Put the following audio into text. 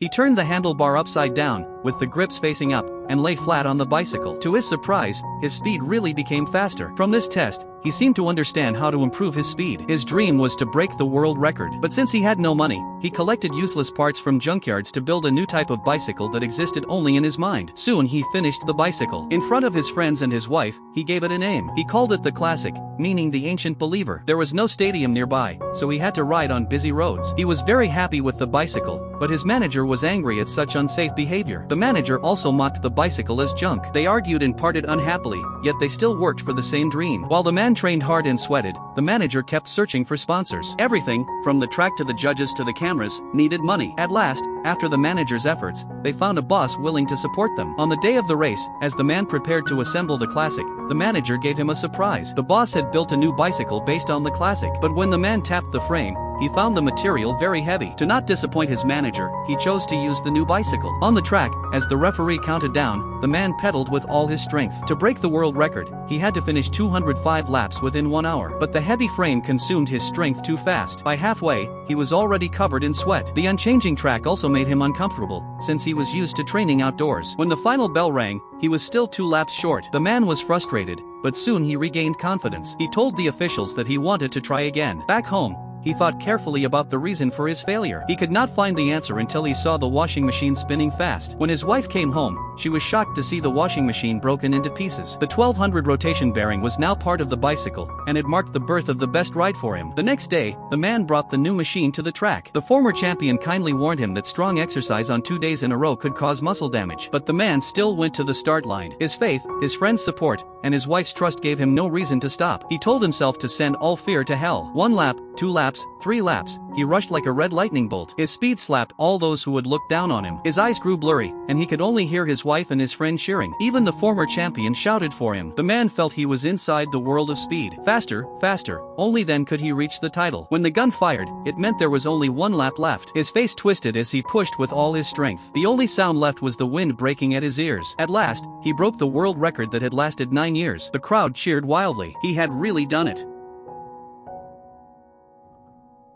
He turned the handlebar upside down, with the grips facing up, and lay flat on the bicycle. To his surprise, his speed really became faster. From this test, he seemed to understand how to improve his speed. His dream was to break the world record. But since he had no money, he collected useless parts from junkyards to build a new type of bicycle that existed only in his mind. Soon he finished the bicycle. In front of his friends and his wife, he gave it a name. He called it the Classic, meaning the ancient believer. There was no stadium nearby, so he had to ride on busy roads. He was very happy with the bicycle, but his manager was angry at such unsafe behavior. The manager also mocked the bicycle as junk. They argued and parted unhappily, yet they still worked for the same dream. While the man trained hard and sweated, the manager kept searching for sponsors. Everything, from the track to the judges to the cameras, needed money. At last, after the manager's efforts, they found a boss willing to support them. On the day of the race, as the man prepared to assemble the Classic, the manager gave him a surprise. The boss had built a new bicycle based on the Classic, but when the man tapped the frame, he found the material very heavy. To not disappoint his manager, he chose to use the new bicycle. On the track, as the referee counted down, the man pedaled with all his strength. To break the world record, he had to finish 205 laps within 1 hour. But the heavy frame consumed his strength too fast. By halfway, he was already covered in sweat. The unchanging track also made him uncomfortable, since he was used to training outdoors. When the final bell rang, he was still 2 laps short. The man was frustrated, but soon he regained confidence. He told the officials that he wanted to try again. Back home, he thought carefully about the reason for his failure. He could not find the answer until he saw the washing machine spinning fast. When his wife came home, she was shocked to see the washing machine broken into pieces. The 1200 rotation bearing was now part of the bicycle, and it marked the birth of the best ride for him. The next day, the man brought the new machine to the track. The former champion kindly warned him that strong exercise on 2 days in a row could cause muscle damage. But the man still went to the start line. His faith, his friends' support, and his wife's trust gave him no reason to stop. He told himself to send all fear to hell. 1 lap, 2 laps, 3 laps, he rushed like a red lightning bolt. His speed slapped all those who would look down on him. His eyes grew blurry, and he could only hear his wife and his friend cheering. Even the former champion shouted for him. The man felt he was inside the world of speed. Faster, faster, only then could he reach the title. When the gun fired, it meant there was only 1 lap left. His face twisted as he pushed with all his strength. The only sound left was the wind breaking at his ears. At last, he broke the world record that had lasted 9 years. The crowd cheered wildly. He had really done it.